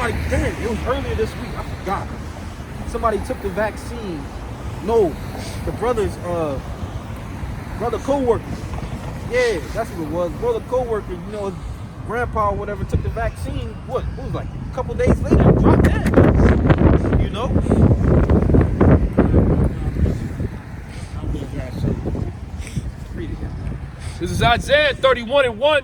somebody, damn, it was earlier this week. I forgot. Somebody took the vaccine. No, the brother's brother co-worker. Yeah, that's what it was. Brother co-worker, you know, his grandpa or whatever took the vaccine. What? It was like a couple days later, dropped dead. You know? Read it. This is Isaiah 31:1.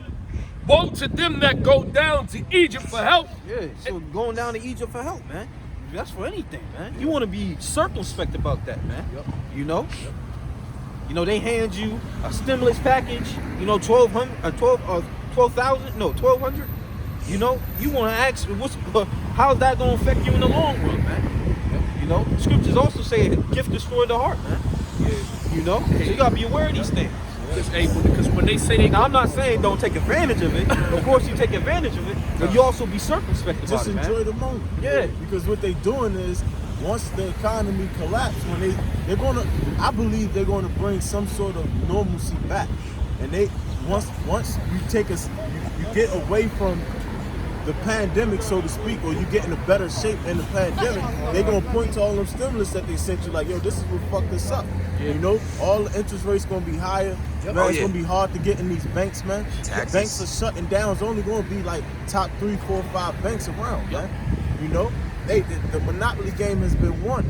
Woe to them that go down to Egypt for help. Yeah, so going down to Egypt for help, man. That's for anything, man. You want to be circumspect about that, man. Yep. You know? Yep. You know, they hand you a stimulus package, you know, 1200. You know, you want to ask, how's that going to affect you in the long run, man? You know, scriptures also say a gift destroys the heart, man. Yeah. You know, so you got to be aware of these things. Because when they say now, I'm not saying don't take advantage of it. Of course, you take advantage of it, but you also be circumspect about just it, man. enjoy the moment. Yeah. Because what they doing is, once the economy collapses, when they're gonna, I believe they're gonna bring some sort of normalcy back. And they once you take us, you get away from the pandemic, so to speak, or you get in a better shape in the pandemic, they're gonna point to all them stimulus that they sent you, like, yo, this is what fucked us up. Yeah. You know, all the interest rates gonna be higher. Yep. Man, it's gonna be hard to get in these banks, man. The banks are shutting down. It's only gonna be like top 3, 4, 5 banks around, man. You know, the monopoly game has been won.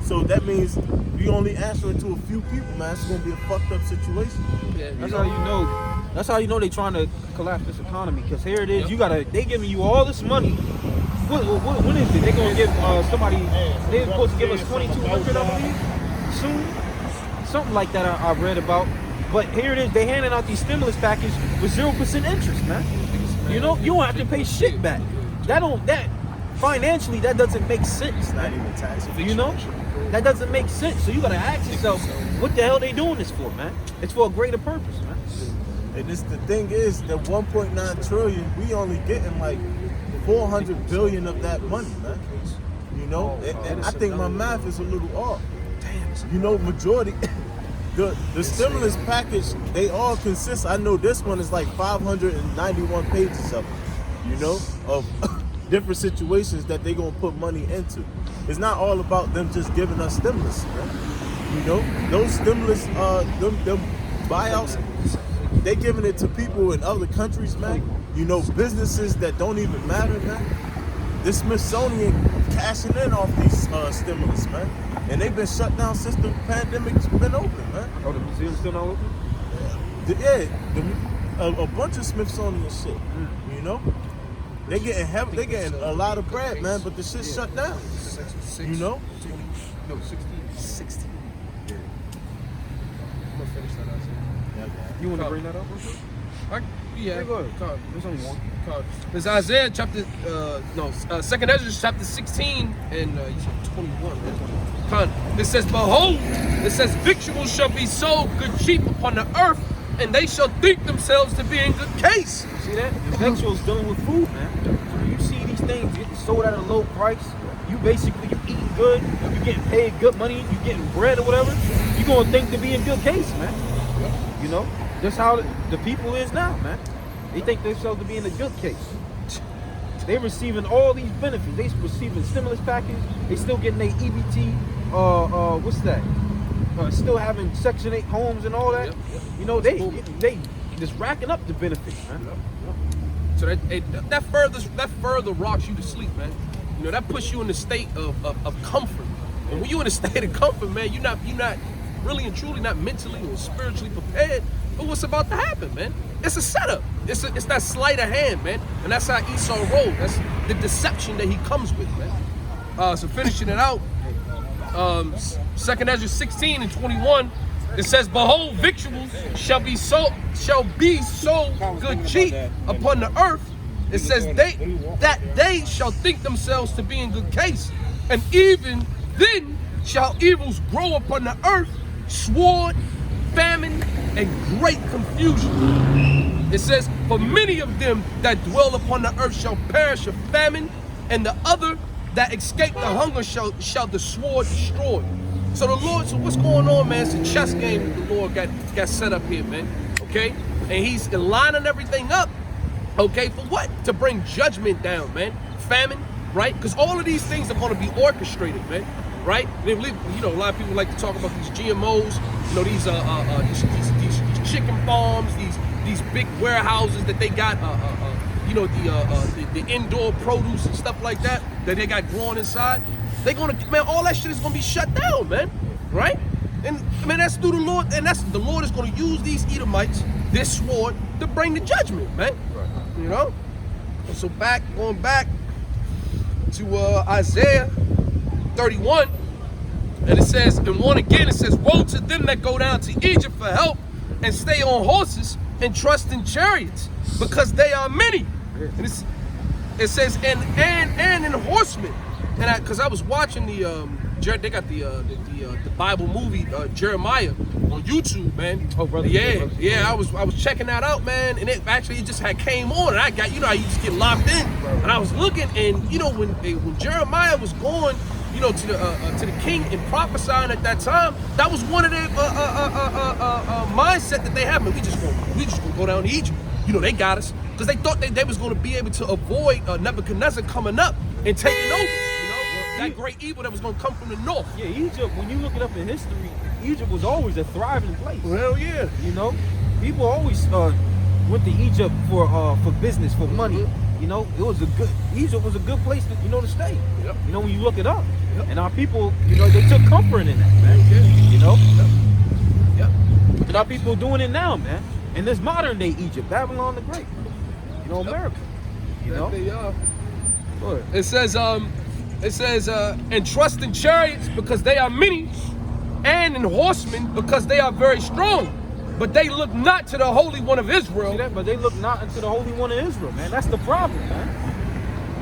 So that means you only answering to a few people, man. It's gonna be a fucked up situation. Yeah, that's how you know. That's how you know they trying to collapse this economy. Because here it is, they giving you all this money. When is it? They gonna give somebody? They're supposed to give us 2,200, I believe, soon. Something like that I read about. But here it is, they handing out these stimulus packages with 0% interest, man. You know, you don't have to pay shit back. That financially, that doesn't make sense. Not even tax. You know, that doesn't make sense. So you gotta ask yourself, what the hell they doing this for, man? It's for a greater purpose, man. And the thing is that 1.9 trillion, we only getting like 400 billion of that money, man. You know, and I think my math is a little off. Damn. You know, majority. The stimulus package, they all consist. I know this one is like 591 pages of it, you know, of different situations that they gonna put money into. It's not all about them just giving us stimulus, man. You know, those stimulus, them buyouts, they giving it to people in other countries, man. You know, businesses that don't even matter, man. The Smithsonian cashing in off these stimulus, man. And they've been shut down since the pandemic's been open, man. Oh, the museum's still not open? A bunch of Smithsonian shit, you know? They getting a lot of bread, man, but the shit's shut down. You know? 16. Yeah. I'm gonna finish that out. You want to bring that up? Yeah, go ahead. There's only one. It's Isaiah chapter, 2nd Ezra chapter 16 and 21. It says, behold, it says, victuals shall be sold good cheap upon the earth, and they shall think themselves to be in good case. See that? The victuals dealing with food, man. So you see these things getting sold at a low price. You eating good. You getting paid good money. You getting bread or whatever. You gonna think to be in good case, man. You know, that's how the people is now, man. They think themselves to be in a good case. They receiving all these benefits. They receiving stimulus package. They still getting their EBT. What's that? Still having Section 8 homes and all that. Yep. You know, they just racking up the benefits, man. So that further rocks you to sleep, man. You know, that puts you in a state of comfort. And when you're in a state of comfort, man, you're not really and truly not mentally or spiritually prepared for what's about to happen, man. It's a setup. It's that sleight of hand, man. And that's how Esau rolled. That's the deception that he comes with, man. So finishing it out, 2nd Ezra 16 and 21, it says, behold, victuals shall be sold good cheap upon the earth. It says they shall think themselves to be in good case, and even then shall evils grow upon the earth, sword, famine, and great confusion. It says, for many of them that dwell upon the earth shall perish of famine, and the other that escape the hunger shall the sword destroy. So what's going on, man? It's a chess game that the Lord got set up here, man. Okay? And he's lining everything up, okay, for what? To bring judgment down, man. Famine, right? Because all of these things are going to be orchestrated, man, right? A lot of people like to talk about these GMOs, these chicken farms, these big warehouses that they got, the indoor produce and stuff like that they got growing inside. They're gonna, man, all that shit is gonna be shut down, man, right? And man, that's through the Lord, and the Lord is gonna use these Edomites, this sword, to bring the judgment, man. You know. And so going back to Isaiah 31, and it says, and one again, it says, "Woe to them that go down to Egypt for help, and stay on horses and trust in chariots, because they are many." And it says, and in horsemen. And because I was watching they got the Bible movie Jeremiah on YouTube, man. Oh, brother. Yeah. I was checking that out, man, and it just had came on, and I got, how you just get locked in, and I was looking, and when Jeremiah was going, to the king and prophesying at that time, that was one of their mindset that they have. Man, we just gonna go down to Egypt. They got us because they thought they was going to be able to avoid Nebuchadnezzar coming up and taking over. That great evil that was going to come from the north. Yeah, Egypt, when you look it up in history, Egypt was always a thriving place. Well, yeah. People always went to Egypt for business, for money. Egypt was a good place to stay. Yep. When you look it up. Yep. And our people, they took comfort in that, man. Yep. And our people are doing it now, man. In this modern day Egypt, Babylon the Great. America. They are. Good. It says, and trust in chariots because they are many, and in horsemen because they are very strong. But they look not to the Holy One of Israel. See that? But they look not into the Holy One of Israel, man. That's the problem, man.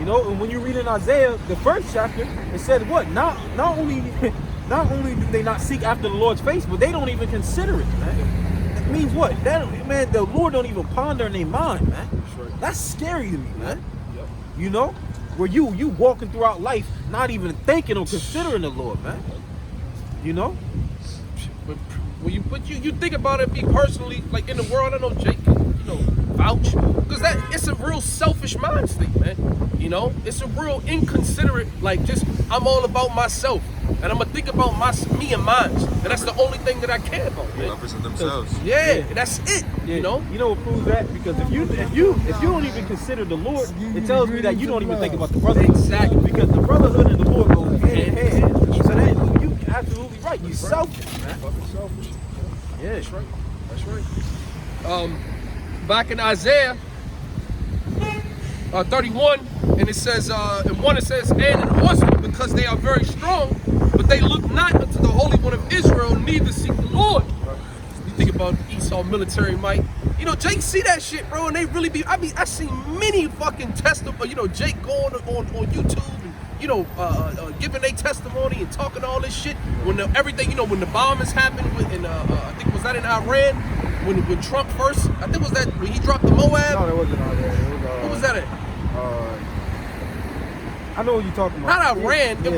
And when you read in Isaiah, the first chapter, it said what? Not only do they not seek after the Lord's face, but they don't even consider it, man. That means what? Man, the Lord don't even ponder in their mind, man. Right. That's scary to me, man. Yep. Where you walking throughout life, not even thinking or considering the Lord, man. When you think about it, me personally, like in the world, I know Jake, vouch, because it's a real selfish mind state, man. It's a real inconsiderate, like just I'm all about myself, and I'm gonna think about me and mine, and that's the only thing that I care about, man. Lovers of themselves. Yeah, that's it. Yeah. What proves that? Because if you don't even consider the Lord, it tells me that you don't even think about the brotherhood. Exactly. Because the brotherhood and the Lord go hand in hand. So that you absolutely right. You selfish, man. Fucking selfish. Yeah, That's right. Back in Isaiah 31, and it says, in one it says, and in horsemen because they are very strong, but they look not unto the Holy One of Israel, neither seek the Lord. You think about Esau military might. Jake see that shit, bro, and they really be. I seen many fucking testimony. Jake going on YouTube and giving their testimony and talking all this shit when everything. When the bombings happened I think was that in Iran when Trump first. I think was that when he dropped the Moab. No, it wasn't Iran. What was that at? I know what you're talking about. Not Iran. But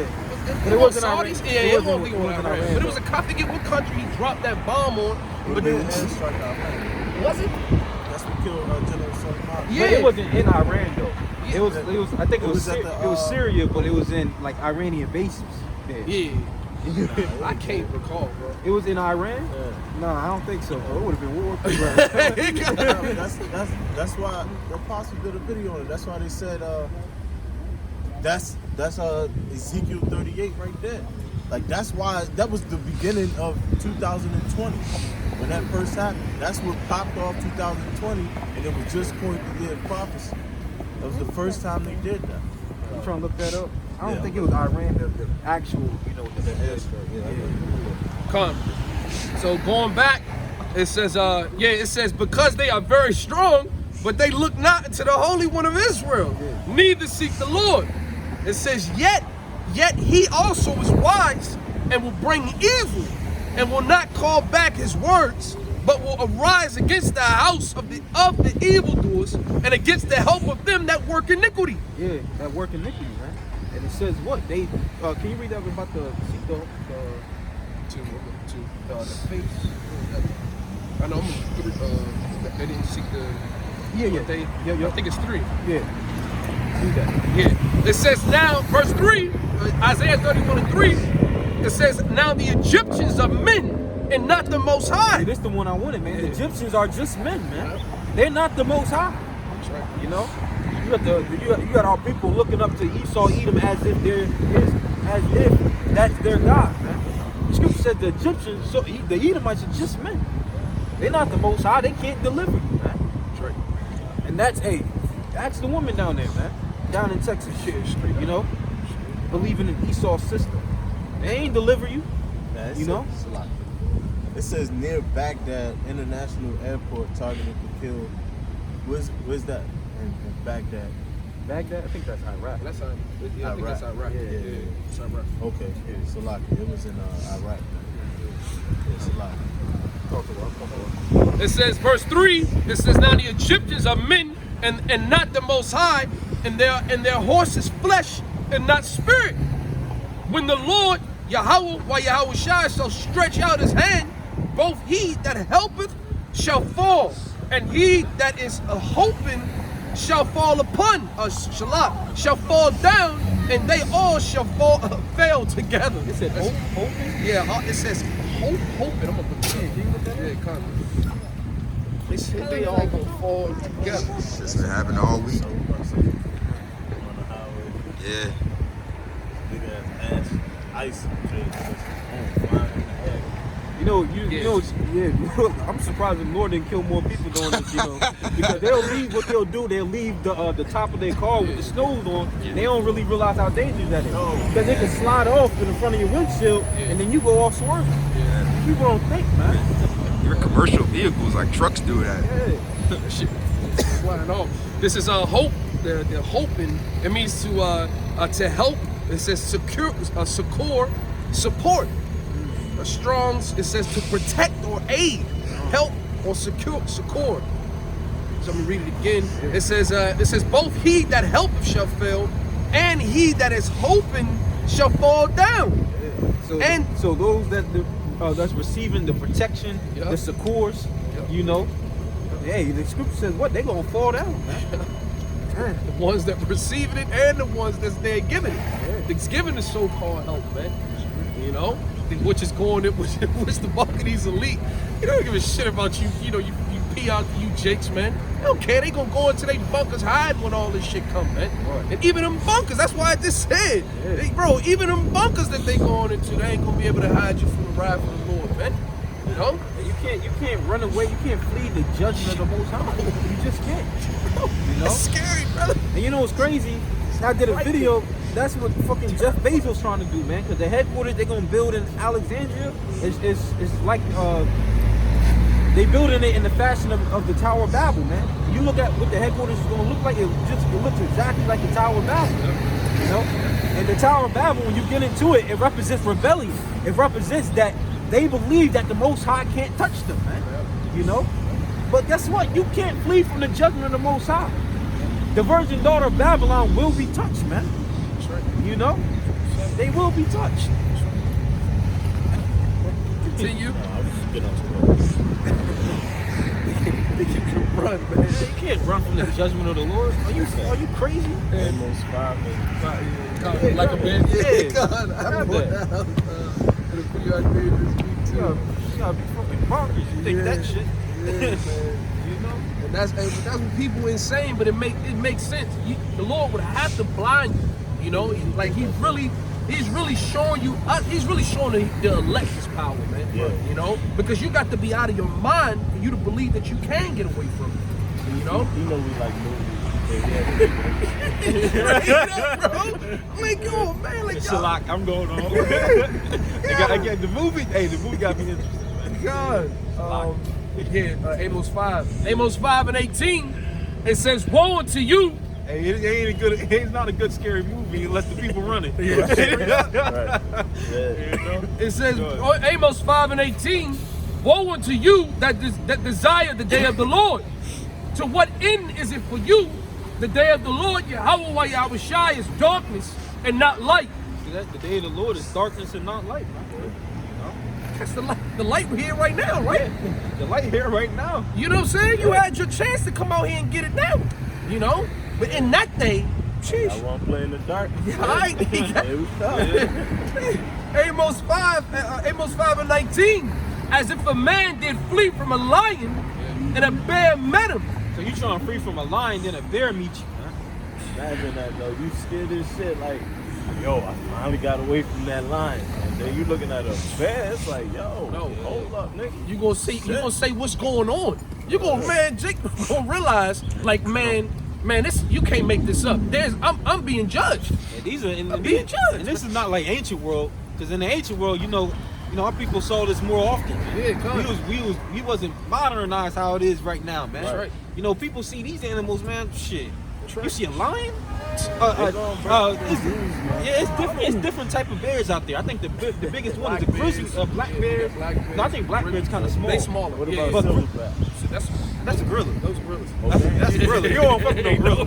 it wasn't Iran. Saudis. Yeah, it wasn't Iran. But it was I forget what country he dropped that bomb on. But was it? That's what killed General Soleimani. Yeah, it wasn't in Iran though. Yeah. It was. I think it was Syria, but it was in like Iranian bases. There. Yeah. I can't recall, bro. It was in Iran? Yeah. No, I don't think so, bro. It would have been World War II. That's why the Apostle did a video on it. That's why they said that's Ezekiel 38 right there. Like that's why that was the beginning of 2020 when that first happened. That's what popped off 2020, and it was just going to be a prophecy. That was the first time they did that. I'm trying to look that up. I don't think it was Iran, the actual, the Come. So going back, it says, it says, because they are very strong, but they look not into the Holy One of Israel, neither seek the Lord. It says, yet he also is wise and will bring evil and will not call back his words, but will arise against the house of the evildoers and against the help of them that work iniquity. Yeah, that work iniquity, man. And it says what? They can you read that about the face? I know they didn't seek the. Yeah. I think it's 3. Yeah. Do that. Yeah. It says now, verse 3, Isaiah 31:3, it says, now the Egyptians are men and not the Most High. Hey, this the one I wanted, man. The Egyptians are just men, man. They're not the Most High. That's right. You know, you got our people looking up to Esau, Edom as if that's their God, man. The scripture said the Egyptians, so the Edomites are just men. They're not the Most High. They can't deliver you, man. That's right. And that's the woman down there, man. Down in Texas, you know, believing in Esau's system. They ain't deliver you, you know. It says near Baghdad International Airport targeted to kill. Where's that? In Baghdad. Baghdad? I think that's Iraq. That's Iraq. Yeah, I think that's Iraq. Yeah. It's Iraq. Okay, Salaki. It was in Iraq. Yeah, Salaki. It says, verse 3, it says, now the Egyptians are men and not the Most High, and their horses flesh and not spirit. When the Lord, Yahawah, YahawahsHeralds, shall stretch out his hand, both he that helpeth shall fall, and he that is hoping shall fall upon us, shall fall down, and they all shall fail together. It said hoping? Yeah, it says hoping. I'm gonna put it in. Yeah, kind of. They said they all gonna fall together. This been happening all week. Yeah. Big ass ice. You know, I'm surprised the Lord didn't kill more people doing this, you know, because they'll leave they'll leave the top of their car with the snows on, and they don't really realize how dangerous that is. Because they can slide off in the front of your windshield, and then you go off swerving. Yeah. People don't think, man. Even commercial vehicles like trucks do that. That shit flying off. This is hope. They're hoping. It means to help. It says secure, succor, support. A strong. It says to protect or aid, help or succor. So let me read it again. It says both he that helpeth shall fail, and he that is hoping shall fall down. So those that's receiving the protection, the succors, you know, hey, the scripture says what? They gonna fall down, man. The ones that receiving it and the ones they're giving it. It's giving the so-called help, man. You know, which is going in, which the bulk of these elite. You don't give a shit about you. You know, you pee out you jakes, man. They don't care. They gonna go into their bunkers hiding when all this shit come, man. Right. And even them bunkers, that's why I just said, bro, even them bunkers that they going into, they ain't gonna be able to hide you from the wrath of the Lord, man. You know? You can't run away. You can't flee the judgment of the Most High. You just can't. You know? That's scary, brother. And you know what's crazy? I did a video. That's what fucking Jeff Bezos trying to do, man. Because the headquarters they're gonna build in Alexandria is like they building it in the fashion of the Tower of Babel, man. You look at what the headquarters is gonna look like. It looks exactly like the Tower of Babel. You know, and the Tower of Babel, when you get into it, it represents rebellion. It represents that they believe that the Most High can't touch them, man. You know, but guess what? You can't flee from the judgment of the Most High. The virgin daughter of Babylon will be touched, man. You know, they will be touched. Continue. They can run, man. You can't run from the judgment of the Lord. Are you crazy? Almost 5 Like a man. Yeah. God, I'm that. You gotta be fucking bonkers. You think that shit? You know? And that's what people insane, but it makes sense. The Lord would have to blind you. You know, like he's really showing you. He's really showing the elect his power, man. Yeah. You know, because you got to be out of your mind for you to believe that you can get away from it. You know. You know we like Right, bro. Like, yo, man, like, Shalak, I'm going on. The movie got me interested, man. God. Amos 5. Amos 5:18. It says, "Woe unto you." Hey, it's not a good scary movie unless the people run it. Right. You know? It says, Amos 5:18, "Woe unto you that desire the day of the Lord. To what end is it for you? The day of the Lord, YahawahsHeralds, is darkness and not light." See, the day of the Lord is darkness and not light, man. That's the light here right now, right? The light here right now. You know what I'm saying? You had your chance to come out here and get it now. You know? But in that day, Sheesh. I want to play in the dark. Yeah, all right. Here we come. Amos 5:19. As if a man did flee from a lion and a bear met him. So you trying to free from a lion, then a bear meet you, man. Imagine that though. You scared as shit. Like, yo, I finally got away from that lion. And then you looking at a bear. It's like, yo, No. hold up, nigga. You gonna say what's going on. You gonna, man, Jake gonna realize, like, man, this, you can't make this up. I'm being judged. And these are I'm being judged. And this is not like ancient world, because in the ancient world, you know, our people saw this more often. Yeah, come on. We wasn't modernized how it is right now, man. That's right. You know, people see these animals, man. Shit. right. You see a lion? It's different. It's different type of bears out there. I think the biggest one is the grizzly, black bears. No, I think black bears kind of small. They smaller. What Yeah, about but silverback? That's a gorilla. those gorillas. That's a gorilla. You don't fuck with no gorilla.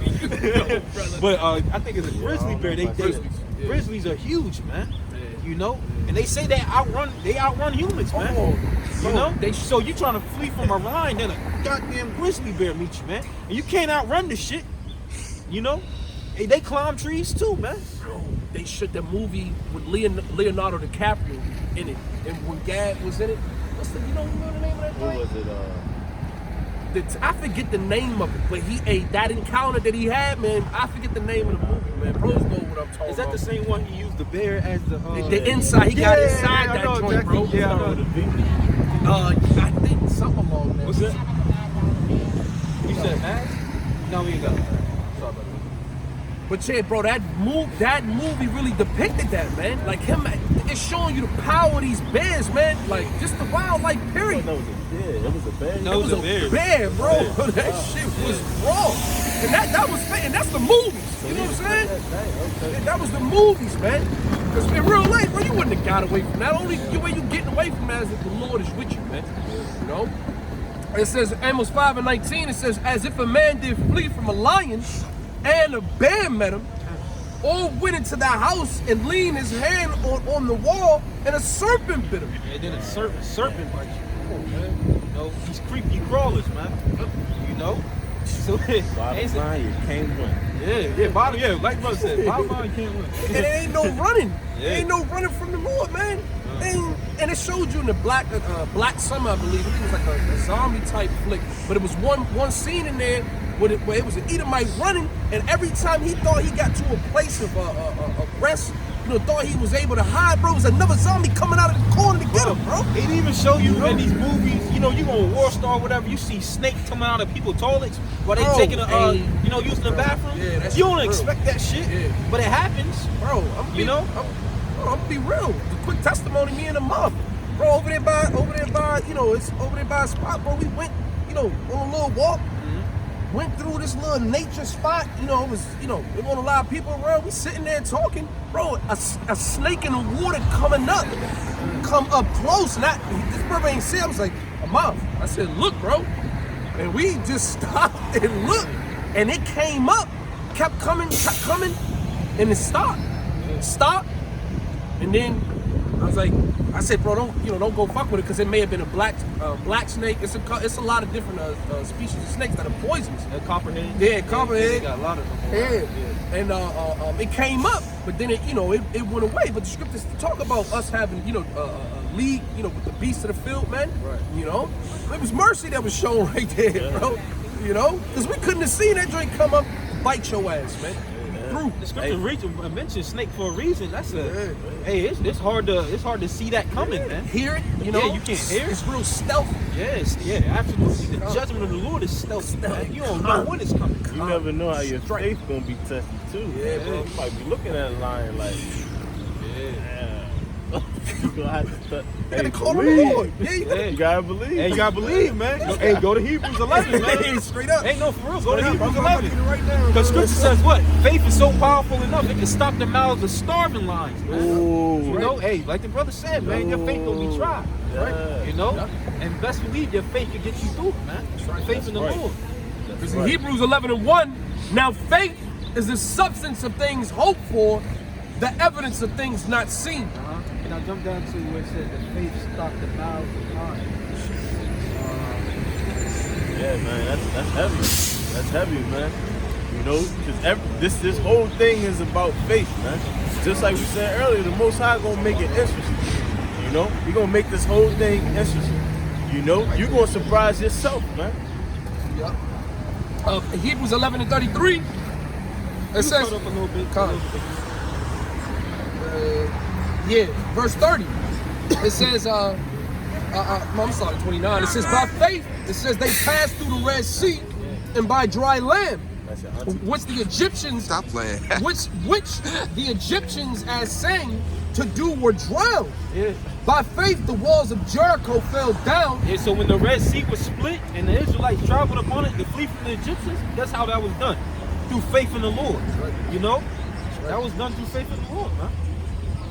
brother. But I think it's a grizzly bear. Grizzlies, yeah. Grizzlies are huge, man. You know, and they say they outrun humans, man. You know, so you trying to flee from a lion, then a goddamn grizzly bear meet you, man, and you can't outrun this shit. You know, hey, they climb trees too, man. Bro, they shot the movie with Leonardo DiCaprio in it, and when Gad was in it, you know the name of that What thing? was it? I forget the name of it, but that encounter that he had, man, I forget the name of the movie, man. Bros know what I'm talking Is that about. the same one he used the bear as the? The inside, he got inside I that know joint, exactly. bro. Yeah, I know. I think something along that. What's that? You said mask? No, we ain't got it. Sorry about that. But yeah, bro, that movie really depicted that, man. Like him, it's showing you the power of these bears, man. Like just the wildlife, period. That was a bear. It was a bear. No, It was a bear, bro. That shit was raw. And that was fake. And that's the movies. You know what I'm saying? And that was the movies, man. Because in real life, bro, you wouldn't have got away from that. Only the way you getting away from that is if the Lord is with you, man. You know? It says, Amos 5:19, it says, as if a man did flee from a lion and a bear met him, or went into the house and leaned his hand on the wall and a serpent bit him. And then a serpent bites you. Come on, man. You know, these creepy crawlers, man. You know? So Bottom line, you can't win. like brother said, bottom line you can't win. And it ain't no running. Yeah. Ain't no running from the Lord, man. And it showed you in the Black Summer, I believe. It was like a zombie type flick. But it was one scene in there where it was an Edomite running, and every time he thought he got to a place of rest, thought he was able to hide, bro, it was another zombie coming out of the corner to get him, bro. They didn't even show you in these movies, you go on War Star or whatever, you see snakes coming out of people's toilets while they taking using the bathroom. Yeah, that's you don't real. expect that shit, but it happens. Bro, I'm gonna be real. The quick testimony, me and the mom, bro, over there by, it's over there by a spot, bro. We went, on a little walk. Went through this little nature spot, it was, there wasn't a lot of people around. We sitting there talking, bro. A snake in the water come up close. And this brother ain't see. I was like, Mom. I said, look, bro. And we just stopped and looked, and it came up, kept coming, and it stopped, and then I said, bro, don't go fuck with it, because it may have been a black snake. It's a lot of different species of snakes that are poisonous. Copperhead. Yeah, copperhead. They got a lot of them. Yeah. And it came up, but then it went away. But the scriptures talk about us having a league, with the beasts of the field, man. Right. It was mercy that was shown right there, bro. Because we couldn't have seen that joint come up, bite your ass, man. The scripture mentions snake for a reason. That's it's hard to see that coming, man. Hear it, you can't hear it. It's real stealthy. Yes, absolutely. The judgment of the Lord is stealthy. Man. You don't know when it's coming. You never know how your faith gonna be tested too. Yeah, bro. You might be looking at a lion like, you gonna have to Call the Lord. You gotta believe. Hey, you gotta believe, man. Hey, go to Hebrews 11, man. Straight up. Ain't no for real. Go to Hebrews I'm 11. right now. Because scripture says what? Faith is so powerful enough it can stop the mouths of starving lions. Man. Ooh. Hey, like the brother said, man, your faith gonna be tried. Yeah. And best believe your faith can get you through, man. Faith in the Lord. Because in Hebrews 11:1, now faith is the substance of things hoped for, the evidence of things not seen. And I'll jump down to where it says that faith stopped the mouths of lions. Yeah, man, that's heavy. That's heavy, man. You know, because this whole thing is about faith, man. Just like we said earlier, the Most High gonna make it interesting. You know, He gonna make this whole thing interesting. You know, you gonna surprise yourself, man. Yep. Hebrews 11:33. It says, Cut up a little bit. verse 30. It says, I'm sorry, 29. It says, by faith, it says they passed through the Red Sea and by dry land, which the Egyptians, Stop playing. which the Egyptians, as saying to do, were drowned. Yeah. By faith, the walls of Jericho fell down. Yeah, so when the Red Sea was split and the Israelites traveled upon it to flee from the Egyptians, that's how that was done. Through faith in the Lord. You know? That was done through faith in the Lord, man.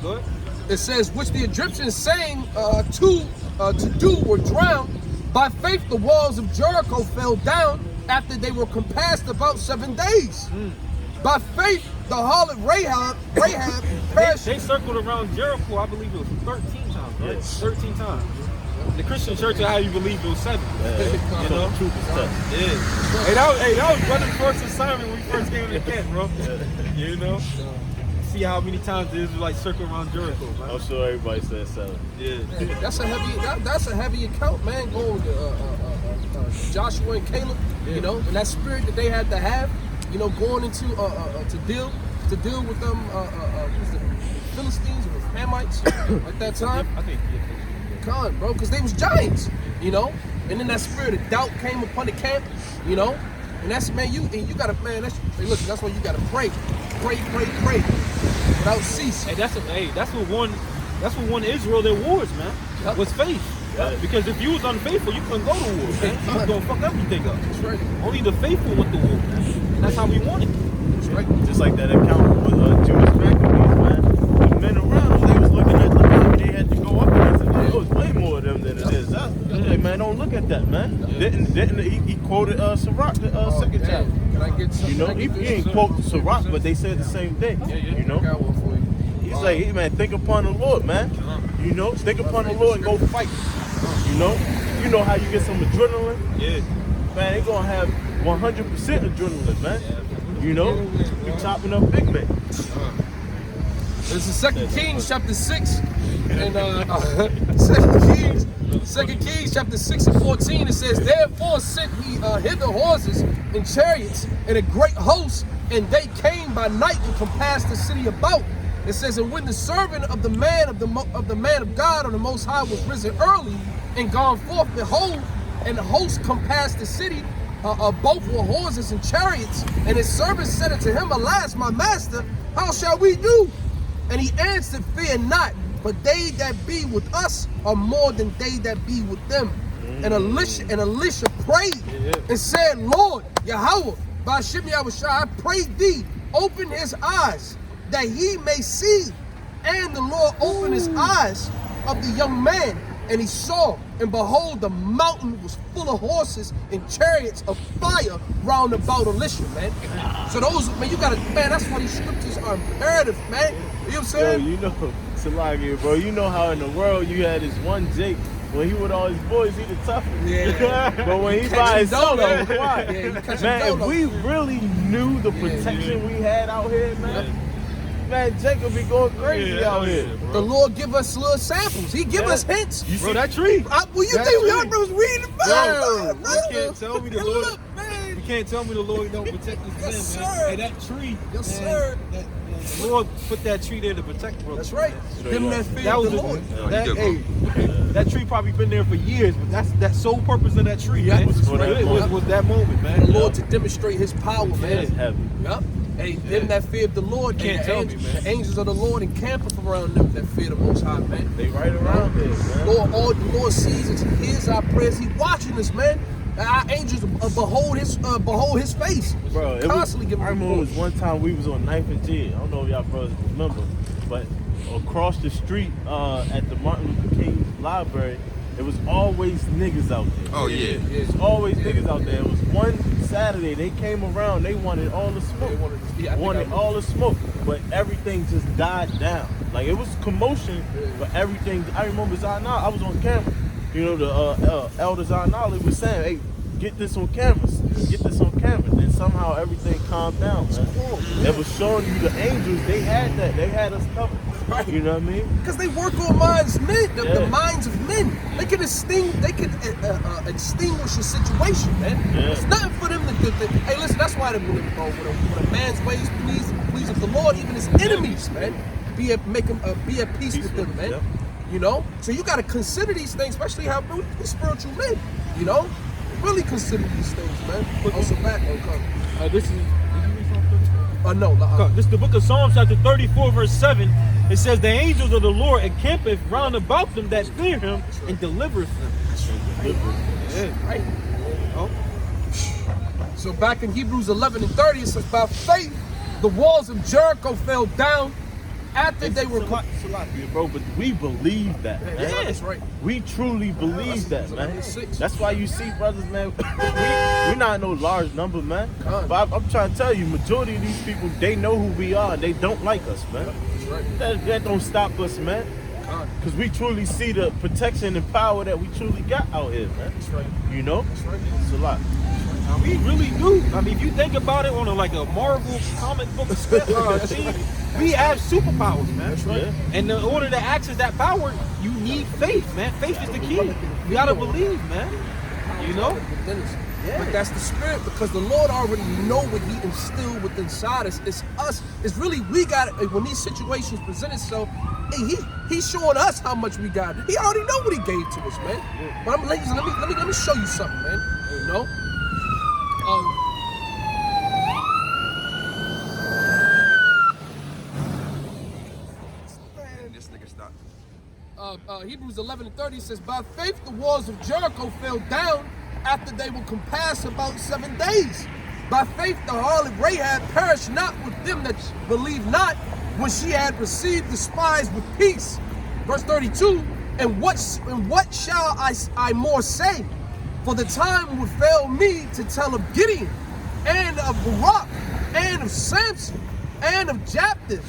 Go ahead. It says, which the Egyptians saying to do were drowned. By faith, the walls of Jericho fell down after they were compassed about 7 days. By faith, the harlot Rahab perished. They circled around Jericho, I believe it was 13 times, right? Yes. 13 times. The Christian church will have you believe it was 7. You know, the truth is tough. Yeah. Hey, that was brother's first assignment when we first came to camp, bro. You know? See how many times the Israelites circle around Jericho, man. I'm sure everybody said 7. Yeah. That's a heavy account, man. Going to Joshua and Caleb, you know, and that spirit that they had to have, you know, going into to deal with them, what's the Philistines or the Hamites at that time. I think. Con, bro, because they was giants, you know. And then that spirit of doubt came upon the camp, you know. And that's, man, you gotta, man. That's why you gotta pray, without cease. Hey, that's what won Israel their wars, man. Yep. Was faith. Yep. Because if you was unfaithful, you couldn't go to war, man. You was gonna fuck everything up. That's right. Only the faithful went to war, man. And that's how we won it. That's right. Just like that account with Judas Maccabees, man. The men around them, they was looking at the army they had to go up against. And there was way more of them than it is. Hey, man, don't look at that, man. Didn't he quoted Sirach, the second chapter. Can I get some? You know, he ain't quote Sirach, but they said the same thing. You know, I got one for you. he's like, hey, man, think upon the Lord, man. You know, think upon the Lord and go fight. You know how you get some adrenaline. Yeah. Man, they gonna have 100% adrenaline, man. You know, you chopping up big men. This is 2 Kings chapter 6 and 2 Kings chapter 6 and 14. It says, therefore sent he hither horses and chariots and a great host, and they came by night and compassed the city about. It says, and when the servant of the man of God or the Most High was risen early and gone forth, behold, and the host compassed the city, both were horses and chariots. And his servant said unto him, alas, my master, how shall we do? And he answered, fear not, but they that be with us are more than they that be with them. And Elisha prayed and said, Lord, Yahawah, by Hashem Yahushua, I pray thee, open his eyes, that he may see. And the Lord opened his eyes of the young man, and he saw, and behold, the mountain was full of horses and chariots of fire round about Elisha, man. So those, man, you gotta, man, that's why these scriptures are imperative, man. You know what I'm saying? Yo, you know, Salagi, bro, you know how in the world you had this one Jake, when he with all his boys, he the toughest. Yeah. But when he by himself, Dolo. quiet. Yeah, Man, if we really knew the protection we had out here, man, man, Jake would be going crazy out here. The Lord give us little samples. He give us hints. You Bro, see that tree. Well, you That think we tree. was reading Bro, about you can't tell me the And Lord. look, man. You can't tell me the Lord don't protect his Yes, men, man. sir. Hey, that tree. Yes, man, sir. The Lord put that tree there to protect, bro. That's right. Them that fear That was the the Lord. that, you hey, that tree probably been there for years, but that's that sole purpose of that tree, man. was for that moment. Was that moment, man. The Lord to demonstrate his power, That's man. heavy. Yup. Hey, them that fear the Lord, Can't and tell me, man. the angels of the Lord encampeth around them that fear the Most High, man. They right around here, man. Lord, all the Lord sees and hears our prayers. He watching us, man. Our angels behold his face. Bro, Constantly giving I remember it was one time we was on 9th and G. I don't know if y'all brothers remember, but across the street at the Martin Luther King Library, there was always niggas out there. Oh, yeah. There's always niggas out there. It was one Saturday, they came around, they wanted all the smoke. Wanted all the smoke, but everything just died down. Like, it was commotion, but everything, I remember Zainal, I was on camera. You know, the elder Zainal was saying, hey, get this on camera. Get this on camp, and then somehow everything calmed down, man. It was showing you the angels, they had that. They had us covered. Right. You know what I mean? Because they work on minds, men, the Yeah. minds of men. They can extinguish a situation, man. Yeah. It's nothing for them to do. Hey, listen, that's why when a man's ways please the Lord, even his enemies, man, be at peace with them, man. Yep. You know? So you got to consider these things, especially how we spiritual men, you know? Really consider these things, man. Also back on come. This is. Did you read something? No. This is the book of Psalms, chapter 34, verse 7. It says, "The angels of the Lord encampeth round about them that fear him and delivereth them." Yeah, right. Oh. So back in Hebrews 11 and 30, it says, "By faith, the walls of Jericho fell down after they were." Bro, but we believe that, man. Yeah, that's right. We truly believe that, man. that's 6. That's why you see, brothers, man, we're not no large number, man. God. But I'm trying to tell you, majority of these people, they know who we are. They don't like us, man. That's right. That don't stop us, man. God. Because we truly see the protection and power that we truly got out here, man. That's right. You know? That's right. It's a lot. We really do. I mean, if you think about it on a Marvel comic book scene, we have superpowers, man. That's right. Yeah. And in order to access that power, you need faith, man. Faith is the key. You gotta believe, man. You know? Yeah. But that's the spirit, because the Lord already know what he instilled within inside us. It's us. It's really, we got it. When these situations present itself, he's showing us how much we got. He already know what he gave to us, man. But let me show you something, man. You know? This nigga stopped. Hebrews 11 and 30 says, "By faith the walls of Jericho fell down after they were compassed about 7 days. By faith the harlot Rahab perished not with them that believed not, when she had received the spies with peace." Verse 32, and what shall I more say? For the time would fail me to tell of Gideon, and of Barak, and of Samson, and of Jephthah,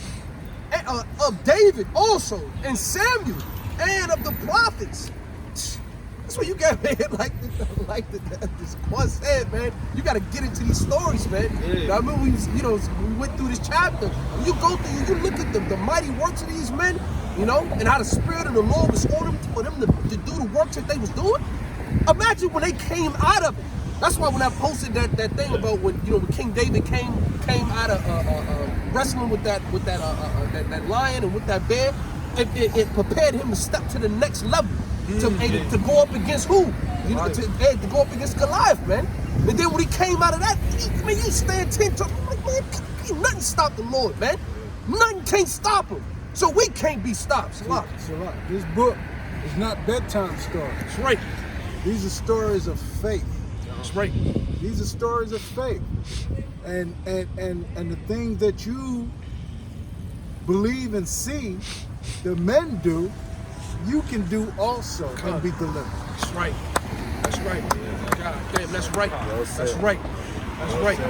and of David also, and Samuel, and of the prophets. That's what you got, man. Like this Quan said, man. You got to get into these stories, man. Yeah. I remember we went through this chapter. When you go through, you look at the mighty works of these men, you know, and how the Spirit of the Lord was on them for them to do the works that they was doing. Imagine when they came out of it. That's why when I posted that thing about when King David came out of wrestling with that lion and with that bear, it prepared him to step to the next level. To go up against who? You know, to go up against Goliath, man. And then when he came out of that, you stand 10 toes. I'm like, man, nothing stop the Lord, man. Nothing can't stop him. So we can't be stopped. This book is not bedtime stories. That's right. These are stories of faith. That's right. These are stories of faith. And the things that you believe and see the men do, you can do also and be delivered. That's right. That's right. God damn, that's right. That's right. That's right.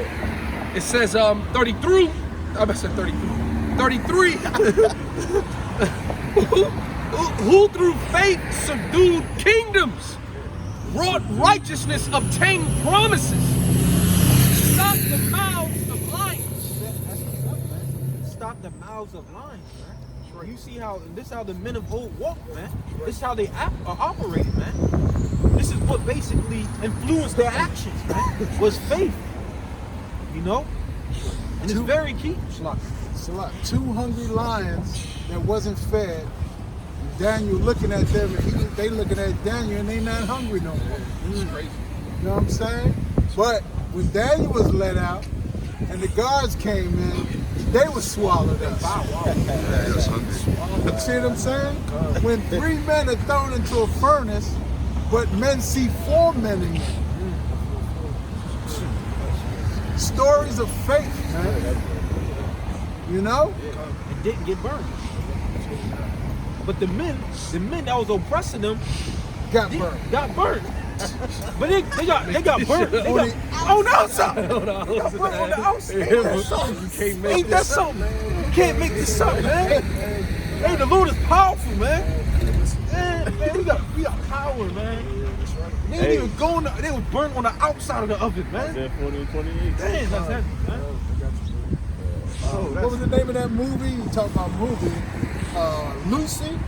It says 33. I said 33. 33. who through faith subdued kingdoms, wrought righteousness, obtained promises, stopped the mouths of lions. Stop the mouths of lions, man. You see this is how the men of old walk, man. This is how they operated, man. This is what basically influenced their actions, man. Was faith, you know? And it's very key. It's a lot. 2 hungry lions that wasn't fed. Daniel looking at them, and they looking at Daniel, and they not hungry no more. It's crazy. You know what I'm saying? But when Daniel was let out, and the guards came in, they were swallowed up. Yeah, was hungry. You see what I'm saying? When 3 men are thrown into a furnace, but men see 4 men in there. Stories of faith, man. You know? It didn't get burned. But the men that was oppressing them Got burned. got burned. But they got burnt. They got, on the outside. They got burnt on the outside. Ain't that something? You can't make this up, man. Hey, the Lord is powerful, man. Man, we got power, man. They Hey. didn't even go in they was burnt on the outside of the oven, man. Isaiah 40 and 28. Damn, that's heavy, man. What was the name of that movie? You talking about movie? Lucy?